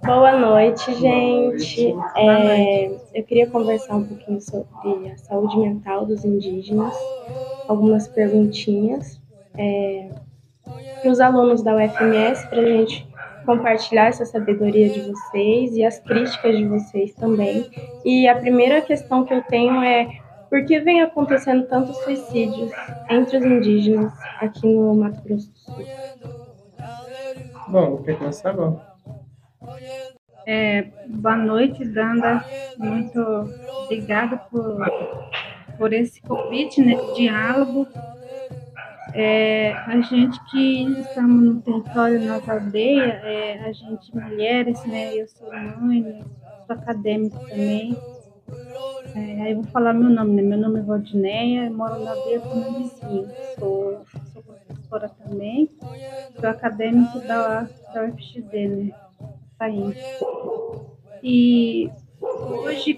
Boa noite, gente. Eu queria conversar um pouquinho sobre a saúde mental dos indígenas, algumas perguntinhas para os alunos da UFMS, para a gente compartilhar essa sabedoria de vocês e as críticas de vocês também. E a primeira questão que eu tenho é por que vem acontecendo tantos suicídios entre os indígenas aqui no Mato Grosso do Sul? Bom, vou começar bom. Boa noite, Danda. Muito obrigada por esse convite, né, de diálogo. A gente que estamos no território, nossa aldeia, a gente mulheres, né, eu sou mãe, né, sou acadêmica também. Aí eu vou falar meu nome, né? Meu nome é Valdineia, moro na aldeia com meu vizinho. Sou professora também, sou acadêmica da UFXD, né? Saindo. E hoje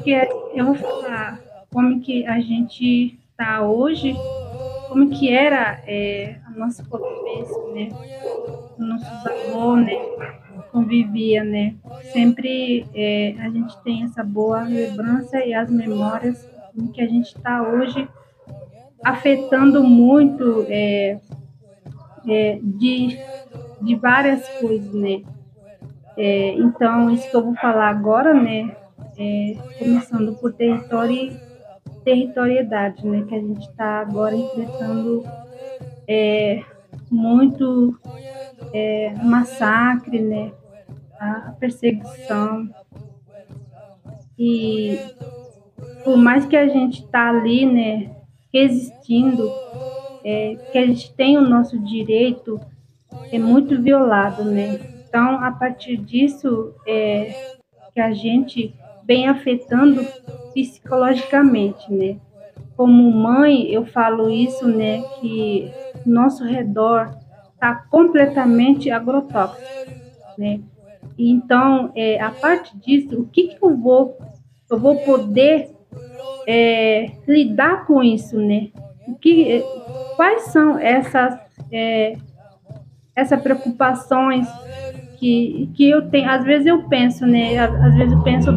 eu vou falar como que a gente está hoje, como que era a nossa convivência, né? Nossos avós, né? Convivia, né? Sempre a gente tem essa boa lembrança e as memórias como que a gente está hoje afetando muito de várias coisas, né? Então, isso que eu vou falar agora, né? Começando por territorialidade, né? Que a gente está agora enfrentando muito massacre, né? A perseguição. E por mais que a gente está ali, né? Resistindo, que a gente tem o nosso direito, é muito violado, né? Então, a partir disso, que a gente vem afetando psicologicamente, né? Como mãe, eu falo isso, né? Que nosso redor está completamente agrotóxico, né? Então, a parte disso, o que eu vou poder lidar com isso, né? Quais são essas preocupações que eu tenho? Às vezes eu penso, né? Às vezes eu penso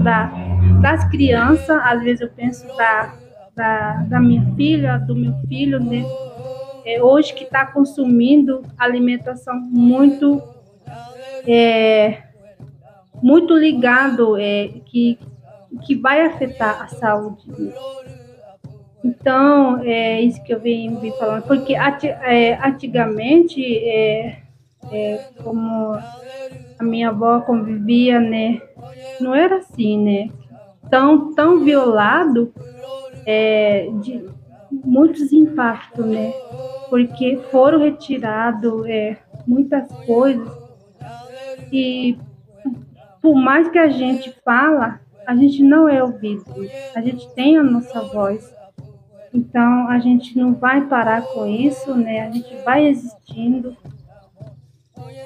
das crianças, às vezes eu penso da minha filha, do meu filho, né? Hoje que está consumindo alimentação muito ligado, que vai afetar a saúde, né? Então, é isso que eu vim falando, porque antigamente, como a minha avó convivia, né, não era assim, né, tão violado, de muitos impactos, né, porque foram retirados muitas coisas e por mais que a gente fala, a gente não é ouvido, a gente tem a nossa voz. Então, a gente não vai parar com isso, né? A gente vai existindo,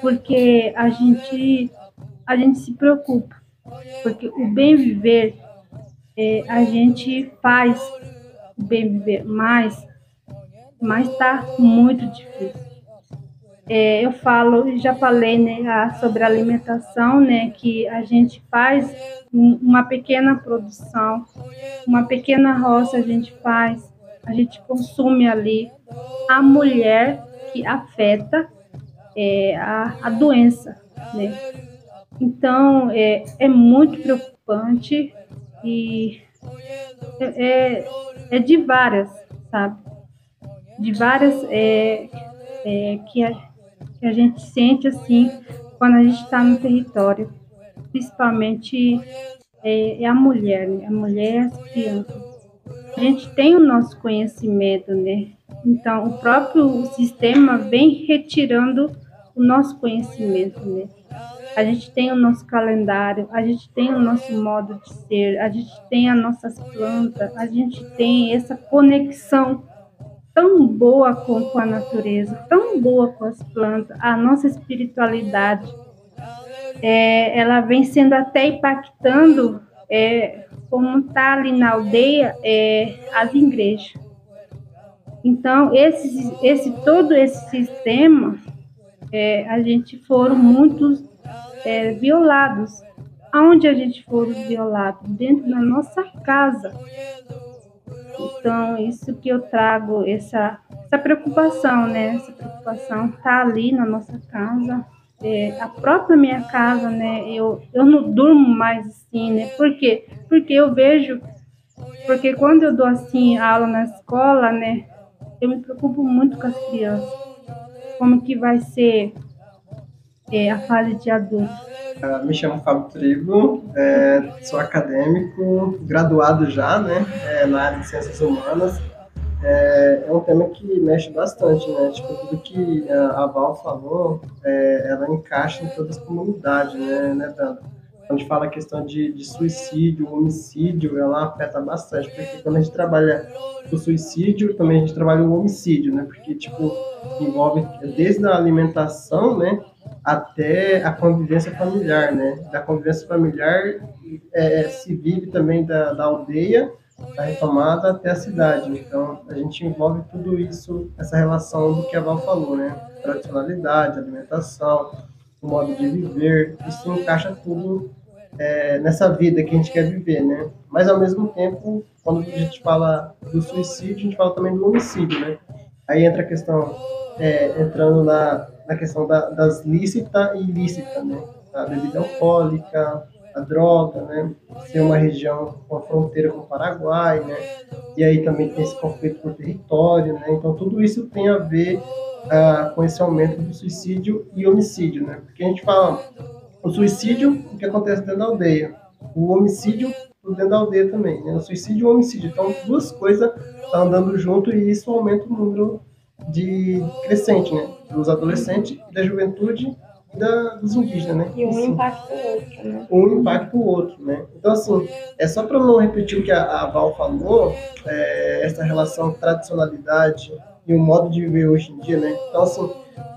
porque a gente se preocupa, porque o bem viver, a gente faz o bem viver, mas está muito difícil. Já falei, né, sobre a alimentação, né, que a gente faz uma pequena produção, uma pequena roça a gente faz, a gente consome ali. A mulher que afeta a doença, né? Então, é muito preocupante e é de várias, sabe? De várias que a gente sente, assim, quando a gente está no território. Principalmente a mulher, né? A mulher e as crianças. A gente tem o nosso conhecimento, né? Então, o próprio sistema vem retirando o nosso conhecimento, né? A gente tem o nosso calendário, a gente tem o nosso modo de ser, a gente tem as nossas plantas, a gente tem essa conexão tão boa com a natureza, tão boa com as plantas, a nossa espiritualidade, ela vem sendo até impactando, como está ali na aldeia, as igrejas. Então, todo esse sistema, a gente foram muitos violados. aonde a gente for violado, dentro da nossa casa. Então, isso que eu trago, essa preocupação, né? Essa preocupação tá ali na nossa casa, a própria minha casa, né? Eu não durmo mais assim, né? Por quê? Porque eu vejo, porque quando eu dou assim aula na escola, né? Eu me preocupo muito com as crianças, como que vai ser a fase de adulto. Me chamo Fábio Trigo, sou acadêmico, graduado já, né, na área de ciências humanas. É um tema que mexe bastante, né? Tipo, tudo que a Val falou, ela encaixa em todas as comunidades, né, Dana? Quando a gente fala a questão de suicídio, homicídio, ela afeta bastante, porque quando a gente trabalha o suicídio, também a gente trabalha o homicídio, né? Porque, tipo, envolve desde a alimentação, né, até a convivência familiar, né? Da convivência familiar se vive também da aldeia, da retomada até a cidade. Então, a gente envolve tudo isso, essa relação do que a Val falou, né? Tradicionalidade, alimentação, o modo de viver, isso encaixa tudo nessa vida que a gente quer viver, né? Mas, ao mesmo tempo, quando a gente fala do suicídio, a gente fala também do homicídio, né? Aí entra a questão, entrando na questão das lícita e ilícita, né? A bebida alcoólica, a droga, né? Ser uma região com a fronteira com o Paraguai, né? E aí também tem esse conflito por território, né? Então tudo isso tem a ver com esse aumento do suicídio e homicídio, né? Porque a gente fala o suicídio, o que acontece dentro da aldeia, o homicídio dentro da aldeia também, né? O suicídio e o homicídio. Então duas coisas estão andando junto e isso aumenta o número de crescente, né? Dos adolescentes e da juventude dos indígenas, né? E um impacta o outro, né? Um impacta o outro, né? Então, assim, só para não repetir o que a Val falou, essa relação tradicionalidade e o modo de viver hoje em dia, né? Então, assim,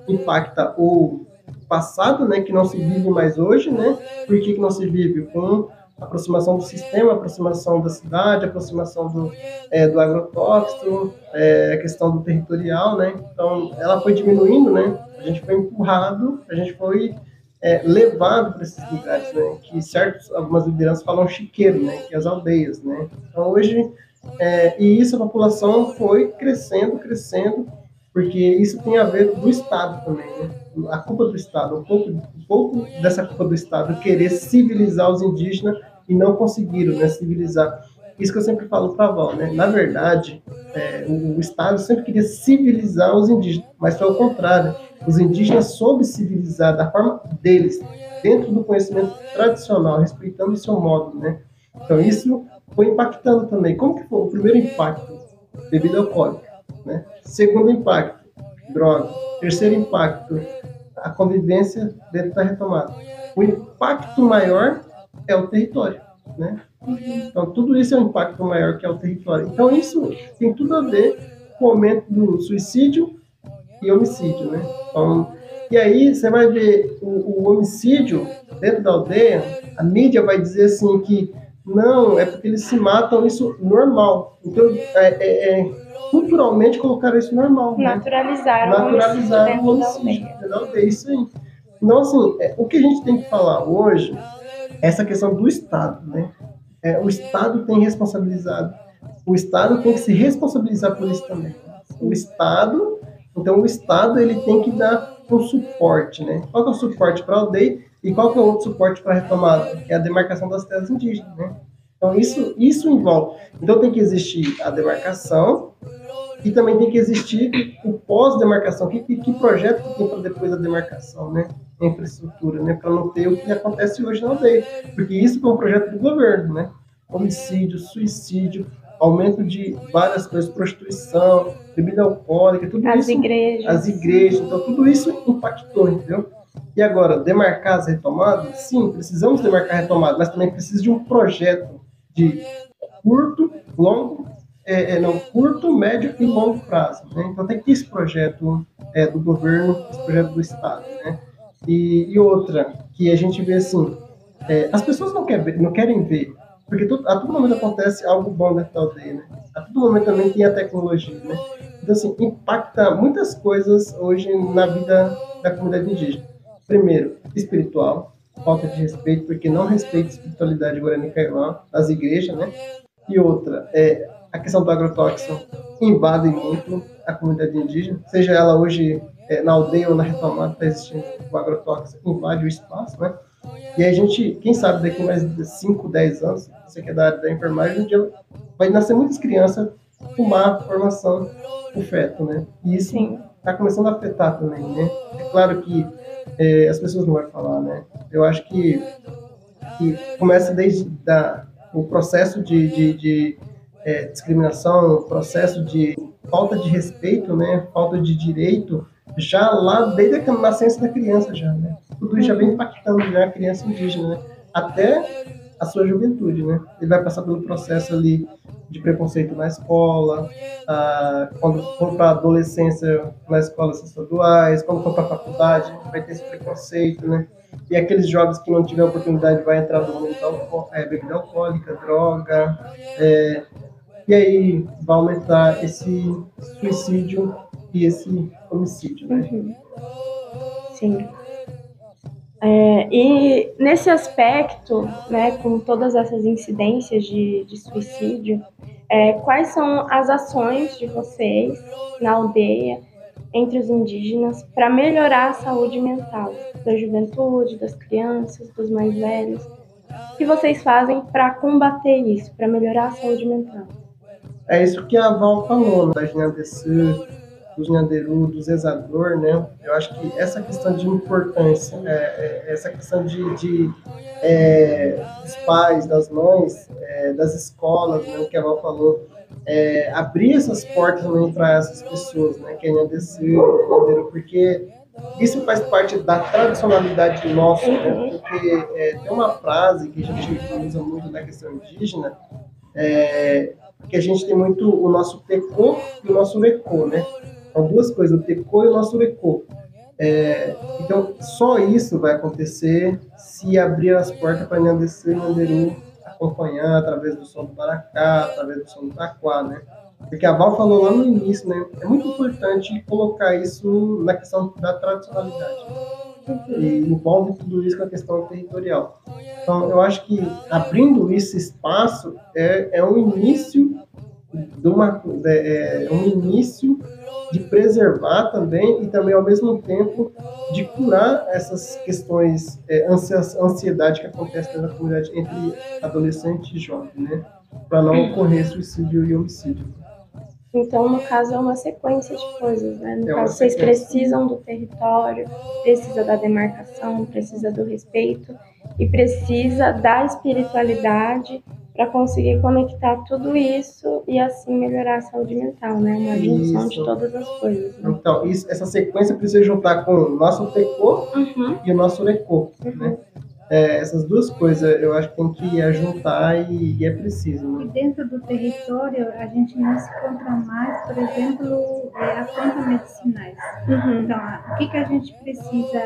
impacta o passado, né? Que não se vive mais hoje, né? Por que não se vive? Com a aproximação do sistema, a aproximação da cidade, a aproximação do agrotóxico, a questão do territorial, né? Então, ela foi diminuindo, né? A gente foi empurrado, a gente foi levado para esses lugares, né? Que algumas lideranças falam chiqueiro, né? Que é as aldeias, né? Então, hoje, e isso a população foi crescendo, porque isso tem a ver do Estado também, né? A culpa do Estado, um pouco dessa culpa do Estado, querer civilizar os indígenas e não conseguiram, né, civilizar. Isso que eu sempre falo para a Val, né? Na verdade, o Estado sempre queria civilizar os indígenas, mas foi o contrário. Os indígenas soube civilizar da forma deles, dentro do conhecimento tradicional, respeitando o seu modo, né? Então isso foi impactando também. Como que foi o primeiro impacto? Bebida alcoólica, né? Segundo impacto, droga. Terceiro impacto, a convivência dentro da retomada. O impacto maior é o território, né? Então, tudo isso é um impacto maior que é o território. Então, isso tem tudo a ver com o aumento do suicídio e homicídio, né? Então, e aí, você vai ver o homicídio dentro da aldeia, a mídia vai dizer assim que não, é porque eles se matam, isso normal. Então, culturalmente colocaram isso normal. Naturalizaram o homicídio dentro da aldeia. Isso aí. Então, assim, o que a gente tem que falar hoje é essa questão do Estado, né? O Estado tem responsabilizado. O Estado tem que se responsabilizar por isso também. Então o Estado ele tem que dar um suporte, né? Qual que é o suporte para a aldeia e qual que é o outro suporte para a retomada? Que é a demarcação das terras indígenas, né? Então isso envolve. Então tem que existir a demarcação e também tem que existir o pós-demarcação. Que projeto que tem para depois da demarcação, né? A infraestrutura, né? Para não ter o que acontece hoje na aldeia. Porque isso é um projeto do governo, né? Homicídio, suicídio, aumento de várias coisas, prostituição, bebida alcoólica, tudo as isso. As igrejas. Então, tudo isso impactou, entendeu? E agora, demarcar as retomadas? Sim, precisamos demarcar a retomada, mas também precisa de um projeto de curto, longo, curto, médio e longo prazo, né? Então tem que ter esse projeto do governo, esse projeto do Estado, né? E outra, que a gente vê assim, as pessoas não querem ver, porque a todo momento acontece algo bom dentro da aldeia, né? A todo momento também tem a tecnologia, né? Então, assim, impacta muitas coisas hoje na vida da comunidade indígena. Primeiro, espiritual. falta de respeito, porque não respeita a espiritualidade Guarani Kaiowá, das igrejas, né? E outra, a questão do agrotóxico invade muito a comunidade indígena, seja ela hoje na aldeia ou na retomada, está existindo o agrotóxico, invade o espaço, né? E a gente, quem sabe daqui mais de 5, 10 anos, você que é da área da enfermagem, um dia vai nascer muitas crianças fumar a formação do feto, né? E isso está começando a afetar também, né? É claro que as pessoas não vão falar, né? Eu acho que começa desde o processo de discriminação, o processo de falta de respeito, né? Falta de direito, já lá desde a nascença da criança já, né? Tudo isso já vem impactando já a criança indígena, né? Até a sua juventude, né? Ele vai passar pelo processo ali de preconceito na escola, quando for para a adolescência nas escolas estaduais, quando for para a faculdade, vai ter esse preconceito, né? E aqueles jovens que não tiver oportunidade vai entrar no mundo da bebida alcoólica, droga, e aí vai aumentar esse suicídio e esse homicídio, né? Sim. E nesse aspecto, né, com todas essas incidências de suicídio, quais são as ações de vocês na aldeia, entre os indígenas, para melhorar a saúde mental da juventude, das crianças, dos mais velhos? O que vocês fazem para combater isso, para melhorar a saúde mental? É isso que a Val falou, né? Das Nhandessu, dos Nhanderu, do Zesador, né? Eu acho que essa questão de importância, essa questão dos pais, das mães, das escolas, né? Que a Val falou, abrir essas portas também para essas pessoas, né? Que é Nhandessu, Nhanderu, porque isso faz parte da tradicionalidade nossa, né? Porque tem uma frase que a gente usa muito na questão indígena, que a gente tem muito o nosso tecô e o nosso recô, né? São duas coisas, o tecô e o nosso recô. Então, só isso vai acontecer se abrir as portas para Nhandessu e Nhanderu acompanhar através do som do baracá, através do som do taquá, né? Porque a Val falou lá no início, né? É muito importante colocar isso na questão da tradicionalidade. E envolve tudo isso com a questão territorial. Então, eu acho que abrindo esse espaço é um início um início de preservar também e também ao mesmo tempo de curar essas questões, ansiedade que acontece na comunidade entre adolescente e jovem, né? Para não ocorrer suicídio e homicídio. Então, no caso, é uma sequência de coisas, né? No caso, vocês precisam do território, precisa da demarcação, precisa do respeito e precisa da espiritualidade para conseguir conectar tudo isso e assim melhorar a saúde mental, né? Uma junção de todas as coisas. Né? Então, essa sequência precisa juntar com o nosso tecô e o nosso recô, né? Essas duas coisas eu acho que tem que juntar e é preciso. Né? E dentro do território, a gente não se encontra mais, por exemplo, a planta medicinais. Então, o que a gente precisa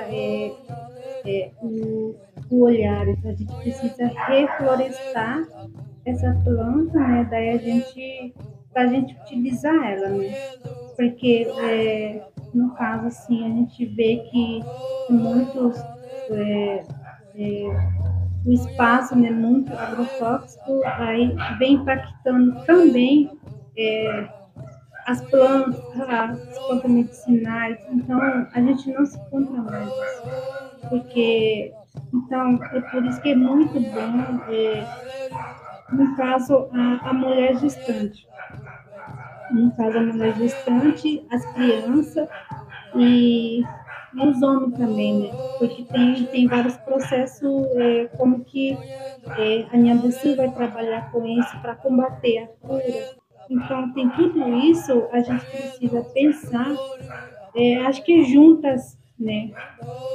o olhar, então a gente precisa reflorestar essa planta, né? Daí pra gente utilizar ela, né? Porque, no caso, assim, a gente vê que muitos... o espaço, né, muito agrotóxico, aí vem impactando também as plantas medicinais. Então, a gente não se encontra mais, porque, então, é por isso que é muito bom, no caso, a mulher gestante. No caso, a mulher gestante, as crianças e os homens também, né? Porque tem vários processos, como que a Nhandessu vai trabalhar com isso para combater a cura. Então, tem tudo isso, a gente precisa pensar, acho que juntas, né?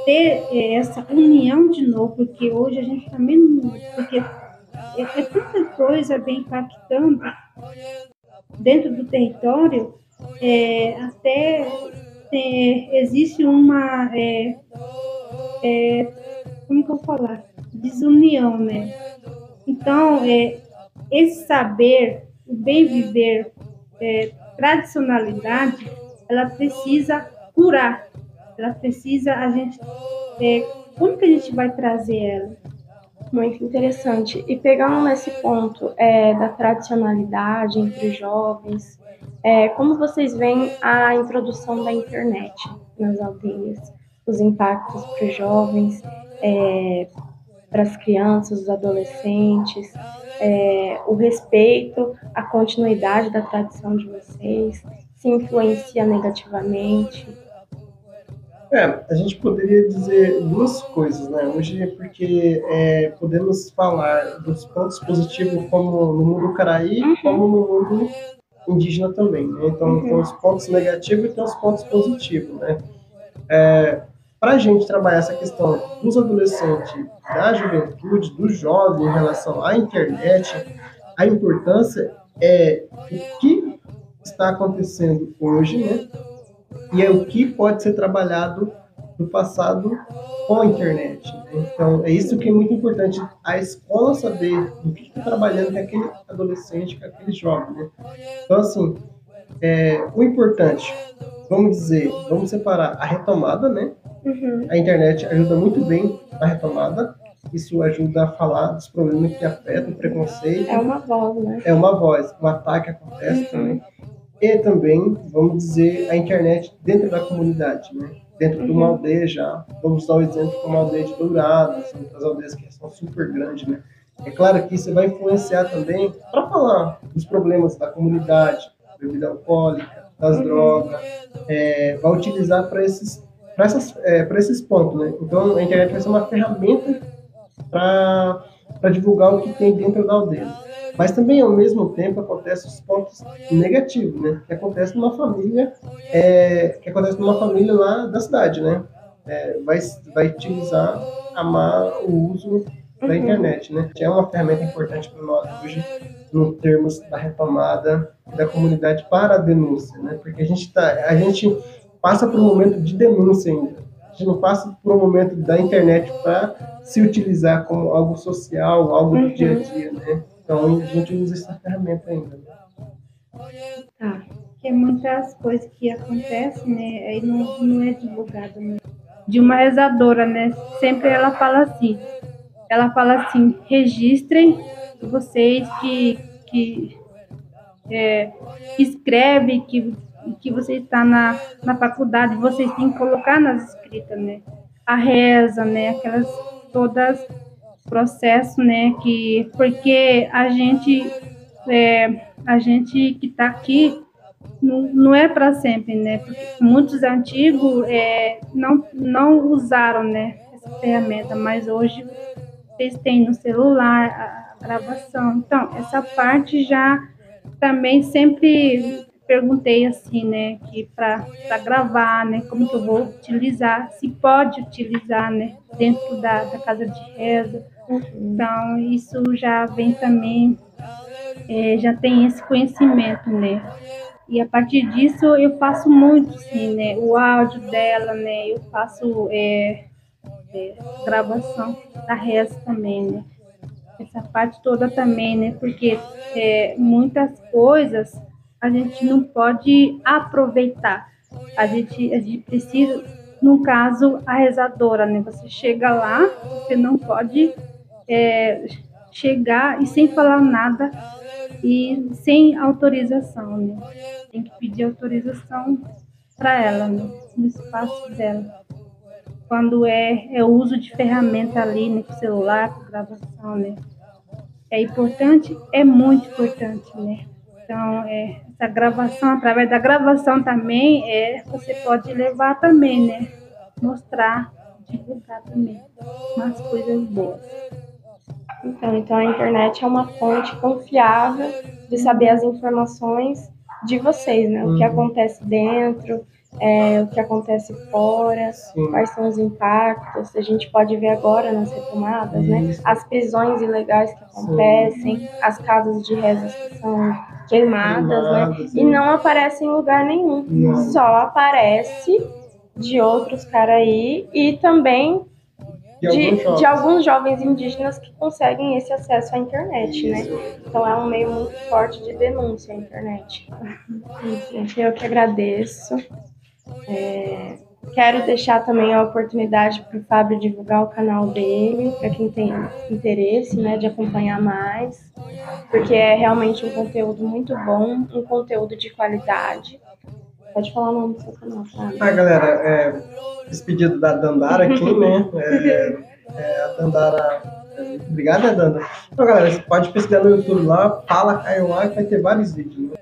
Ter essa união de novo, porque hoje a gente também não... Porque é tanta coisa bem impactando dentro do território, até existe uma, como que eu vou falar? Desunião, né? Então, esse saber, o bem viver, tradicionalidade, ela precisa curar, ela precisa a gente como que a gente vai trazer ela? Muito interessante. E pegando nesse ponto da tradicionalidade entre os jovens, como vocês veem a introdução da internet nas aldeias, os impactos para os jovens, para as crianças, os adolescentes, o respeito, a continuidade da tradição de vocês, se influencia negativamente? A gente poderia dizer duas coisas, né? Hoje, porque podemos falar dos pontos positivos como no mundo caraí, como no mundo indígena também, né? Então, tem os pontos negativos e tem os pontos positivos, né? Para a gente trabalhar essa questão dos adolescentes, da juventude, do jovem em relação à internet, a importância é o que está acontecendo hoje, né? E é o que pode ser trabalhado no passado com a internet. Né? Então, é isso que é muito importante, a escola saber o que está trabalhando com aquele adolescente, com aquele jovem. Né? Então, assim, o importante, vamos separar a retomada, né? A internet ajuda muito bem na retomada, isso ajuda a falar dos problemas que afetam o preconceito. É uma voz, né? É uma voz, o ataque acontece também. E também, vamos dizer, a internet dentro da comunidade, né? Dentro de uma aldeia já. Vamos dar o exemplo como a aldeia de Dourados, outras aldeias que são super grandes, né? É claro que isso vai influenciar também para falar dos problemas da comunidade, bebida alcoólica, das drogas, vai utilizar para esses pontos, né? Então, a internet vai ser uma ferramenta para divulgar o que tem dentro da aldeia. Mas também, ao mesmo tempo, acontecem os pontos negativos, né? Que acontece numa família, lá da cidade, né? Vai utilizar o uso da internet, né? Que é uma ferramenta importante para nós hoje, no termos da retomada da comunidade para a denúncia, né? Porque a gente passa por um momento de denúncia ainda. A gente não passa por um momento da internet para se utilizar como algo social, algo do dia a dia, né? Então, a gente usa essa ferramenta ainda. Tá. Porque muitas coisas que acontecem, né, aí não é divulgado, né? De uma rezadora, né? Sempre ela fala assim, registrem vocês que escreve, que você está na faculdade, vocês têm que colocar nas escritas, né? A reza, né? Aquelas todas processo, né? Porque a gente que está aqui não é para sempre, né? Porque muitos antigos não usaram, né? Essa ferramenta, mas hoje vocês têm no celular a gravação. Então, essa parte já também sempre perguntei assim, né, que para gravar, né, como que eu vou utilizar, se pode utilizar, né, dentro da casa de reza. Então, isso já vem também, já tem esse conhecimento, né. E a partir disso eu faço muito, sim, né, o áudio dela, né, eu faço gravação da reza também, né. Essa parte toda também, né? Porque muitas coisas a gente não pode aproveitar. A gente precisa, no caso, a rezadora, né? Você chega lá, você não pode chegar e sem falar nada e sem autorização, né? Tem que pedir autorização para ela, né? No espaço dela. Quando é o uso de ferramenta ali, né? Com celular, com gravação, né? É importante, é muito importante, né? Então, essa gravação, através da gravação também, você pode levar também, né? Mostrar, divulgar também umas coisas boas. Então a internet é uma fonte confiável de saber as informações de vocês, né? O que acontece dentro, o que acontece fora, quais são os impactos. A gente pode ver agora nas retomadas, né? As prisões ilegais que acontecem, as casas de rezas que são queimadas, né? E não aparece em lugar nenhum. Só aparece de outros caras aí e também de alguns jovens indígenas que conseguem esse acesso à internet, né? Então é um meio muito forte de denúncia a internet. Gente, eu que agradeço. Quero deixar também a oportunidade para o Fábio divulgar o canal dele, para quem tem interesse, né, de acompanhar mais, porque é realmente um conteúdo muito bom, um conteúdo de qualidade. Pode falar o nome do seu canal, Fábio. Galera, esse pedido da Dandara aqui, né? A Dandara. Obrigado, Dandara. Então, galera, você pode pesquisar no YouTube lá, fala Kaiowá, que vai ter vários vídeos. Né?